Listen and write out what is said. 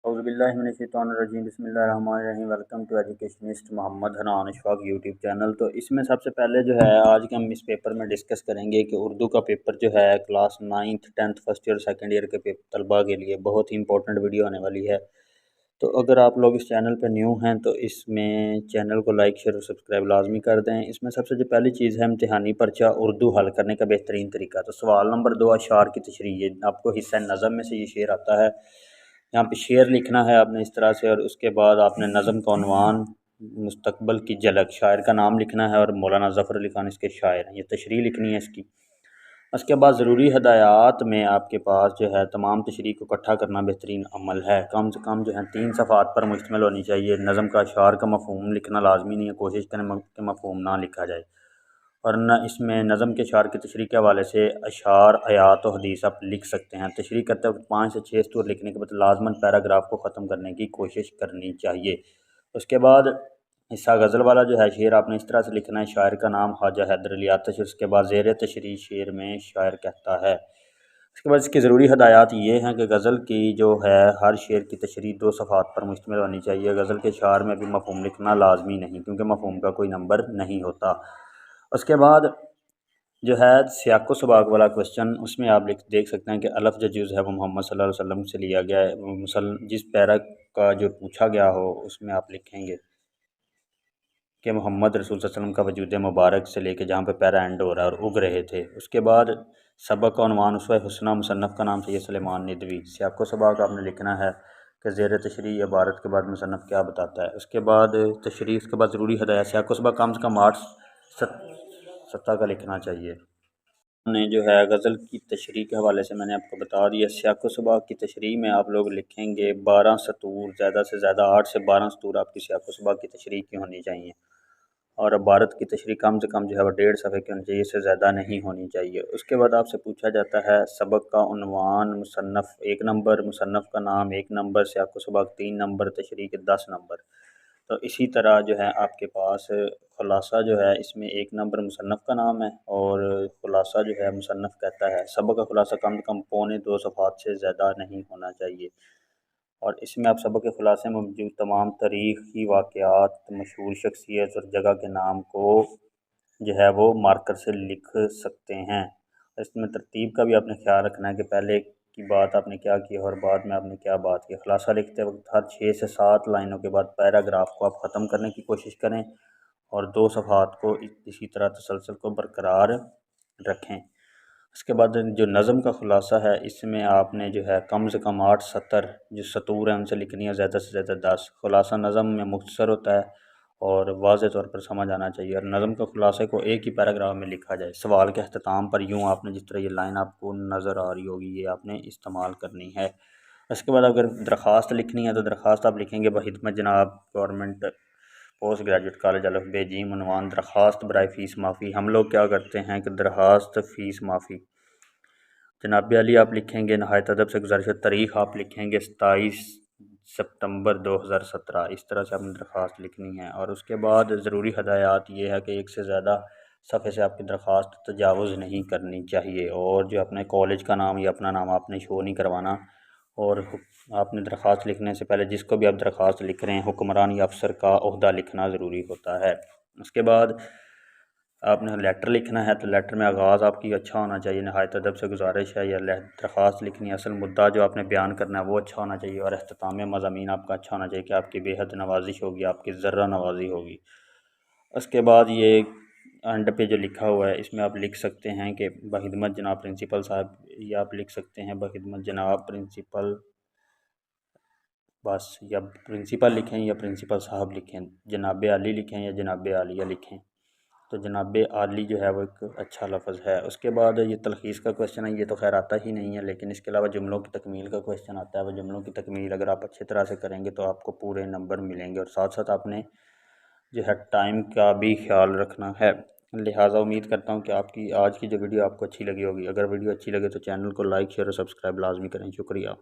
औज़ुबिल्लाहिमिनश्शैतानिर्रजीम बिस्मिल्लाहिर्रहमानिर्रहीम। Welcome to educationist Mohammad Hanan Ashfaq YouTube channel. तो इसमें सबसे पहले जो है आज के हम इस पेपर में डिस्कस करेंगे कि उर्दू का पेपर जो है class 9th 10th first year second year के तलबा के लिए बहुत ही इंपॉर्टेंट वीडियो आने वाली है। तो अगर आप लोग इस चैनल पर न्यू हैं तो इसमें चैनल को लाइक शेयर और सब्सक्राइब लाजमी कर दें। इसमें सबसे जो पहली चीज़ है इम्तिहानी पर्चा उर्दू हल करने का बेहतरीन तरीका। तो सवाल नंबर 2 अशार की तशरीह, ये आपको हिस्सा नज़म में से ये शेर आता है। यहाँ पे शेर लिखना है आपने इस तरह से, और उसके बाद आपने नज़म का उन्वान, मुस्तकबिल की झलक, शायर का नाम लिखना है और मौलाना ज़फ़र अली खान इसके शायर हैं, ये तशरीह लिखनी है इसकी। उसके बाद ज़रूरी हदायत में आपके पास जो है तमाम तशरीह को इकट्ठा करना बेहतरीन अमल है। कम से कम जो है 3 सफ़ात पर मुश्तमिल होनी चाहिए। नज़म का अशार का मफ़हूम लिखना लाजमी नहीं है, कोशिश करें कि मफ़हूम ना लिखा जाए। और न इसमें नज़म के अशार की तशरीह के हवाले से अशार, आयात और हदीस आप लिख सकते हैं। तशरीह करते वक्त 5 से 6 सतूर लिखने के बाद लाजमन पैराग्राफ को ख़त्म करने की कोशिश करनी चाहिए। उसके बाद हिस्सा गज़ल वाला जो है शेर आपने इस तरह से लिखना है। शायर का नाम ख्वाजा हैदर अली आतिश। उसके बाद ज़ेर तशरीह शेर में शायर कहता है। उसके बाद इसकी ज़रूरी हदायत ये हैं कि गज़ल की जो है हर शेर की तशरीह 2 सफ़ात पर मुश्तमिल होनी चाहिए। गज़ल के अशार में भी मफ़हूम लिखना लाजमी नहीं, क्योंकि मफ़हूम का कोई नंबर नहीं होता। उसके बाद जो है सियाक़ो सबाक़ वाला क्वेश्चन, उसमें आप देख सकते हैं कि अलफ़ जो जुज़ है वो मोहम्मद सल्लल्लाहु अलैहि वसल्लम से लिया गया है। जिस पैरा का जो पूछा गया हो उसमें आप लिखेंगे कि मोहम्मद रसूल सल्लल्लाहु अलैहि वसल्लम का वजूद मुबारक से लेके जहाँ पे पैरा एंड हो रहा है और उग रहे थे। उसके बाद सबक का उन्वान उसवा हुस्ना, मुसन्नफ़ का नाम सैयद सुलेमान निदवी। सियाक़ो सबाक़ आपने लिखना है कि ज़ेर तशरीह या इबारत के बाद मुसन्नफ़ क्या बताता है। उसके बाद तशरीह, उसके बाद ज़रूरी हदायत। सियाक़ो सबाक़ कम से कम 8 सत्ता का लिखना चाहिए। ने जो है गज़ल की तशरीह के हवाले से मैंने आपको बता दिया। सियाक़ो सबाक़ की तशरीह में आप लोग लिखेंगे 12 सतूर, ज़्यादा से ज़्यादा 8 से 12 सतूर आपकी सियाक़ो सबाक़ की तशरीह की होनी चाहिए। और इबारत की तशरीह कम से कम जो है वो 1.5 सफ़े की होनी चाहिए, इससे ज़्यादा नहीं होनी चाहिए। उसके बाद आपसे पूछा जाता है सबक का उन्वान, मुसन्नफ़ 1 नंबर, मुसन्नफ़ का नाम 1 नंबर, सियाक़ो सबाक़ 3 नंबर, तशरीह के 10 नंबर। तो इसी तरह जो है आपके पास ख़ुलासा जो है इसमें 1 नंबर मुसन्नफ़ का नाम है और ख़ुलासा जो है मुसन्नफ़ कहता है। सबक का ख़ुलासा कम से कम पौने 2 सफ़ात से ज़्यादा नहीं होना चाहिए। और इसमें आप सबक के ख़ुलासे में मौजूद तमाम तारीख़ी वाक़यात, मशहूर शख्सियत और जगह के नाम को जो है वो मार्कर से लिख सकते हैं। इसमें तरतीब का भी आपने ख्याल रखना है कि पहले की बात आपने क्या की और बाद में आपने क्या बात की। ख़ुलासा लिखते वक्त हर 6 से 7 लाइनों के बाद पैराग्राफ को आप ख़त्म करने की कोशिश करें और 2 सफ़ात को इसी तरह तसलसल को बरकरार रखें। उसके बाद जो नज़म का ख़ुलासा है इसमें आपने जो है कम से कम 8 सतर जो सतूर हैं उनसे लिखनी है, ज़्यादा से ज़्यादा 10। ख़ुलासा नज़म में मुख्तसर होता है और वाज़ेह तौर पर समझ आना चाहिए, और नज़म के ख़ुलासे को एक ही पैराग्राफ में लिखा जाए। सवाल के अख्ताम पर यूँ आपने जिस तरह ये लाइन आपको नज़र आ रही होगी ये आपने इस्तेमाल करनी है। उसके बाद अगर दरख्वास्त लिखनी है तो दरख्वास्त आप लिखेंगे बख़िदमत जनाब गवर्नमेंट पोस्ट ग्रेजुएट कॉलेज अलफ़ बे जीम, उन्वान दरख्वास्त बराए फ़ीस माफ़ी। हम लोग क्या करते हैं कि दरख्वास्त फ़ीस माफ़ी जनाब अली आप लिखेंगे, नहायत अदब से गुज़ारिश है। तारीख़ आप लिखेंगे 27 सितंबर 2017। इस तरह से आपने दरख्वास्त लिखनी है। और उसके बाद ज़रूरी हदायत ये है कि एक से ज़्यादा सफ़े से आपकी दरख्वास्त तजावुज़ नहीं करनी चाहिए, और जो अपने कॉलेज का नाम या अपना नाम आपने शो नहीं करवाना। और आपने दरख्वास्त लिखने से पहले जिसको भी आप दरख्वास्त लिख रहे हैं हुक्मरान या अफसर का ओहदा लिखना ज़रूरी होता है। उसके बाद आपने लेटर लिखना है तो लेटर में आगाज़ आपकी अच्छा होना चाहिए, नहायत अदब से गुज़ारिश है, या दरख्वास्त लिखनी है। असल मुद्दा जो आपने बयान करना है वो अच्छा होना चाहिए, और अख्ताम मज़ामीन आपका अच्छा होना चाहिए कि आपकी बेहद नवाजिश होगी, आपकी ज़र्रा नवाजी होगी। उसके बाद ये एंड पे जो लिखा हुआ है इसमें आप लिख सकते हैं कि बख़िदमत जनाब प्रिंसिपल साहब, या आप लिख सकते हैं बख़िदमत जनाब प्रिंसिपल बस, या प्रिंसिपल लिखें या प्रिंसिपल साहब लिखें, जनाब आली लिखें या जनाब आलिया लिखें। तो जनाब आली जो है वो एक अच्छा लफ्ज़ है। उसके बाद ये तलख़ीस का क्वेश्चन है, ये तो खैर आता ही नहीं है, लेकिन इसके अलावा जुमलों की तकमील का क्वेश्चन आता है। वो जुमलों की तकमील अगर आप अच्छी तरह से करेंगे तो आपको पूरे नंबर मिलेंगे, और साथ साथ आपने जो है टाइम का भी ख्याल रखना है। लिहाजा उम्मीद करता हूँ कि आपकी आज की जो वीडियो आपको अच्छी लगी होगी। अगर वीडियो अच्छी लगे तो चैनल को लाइक शेयर और सब्सक्राइब लाजमी करें। शुक्रिया।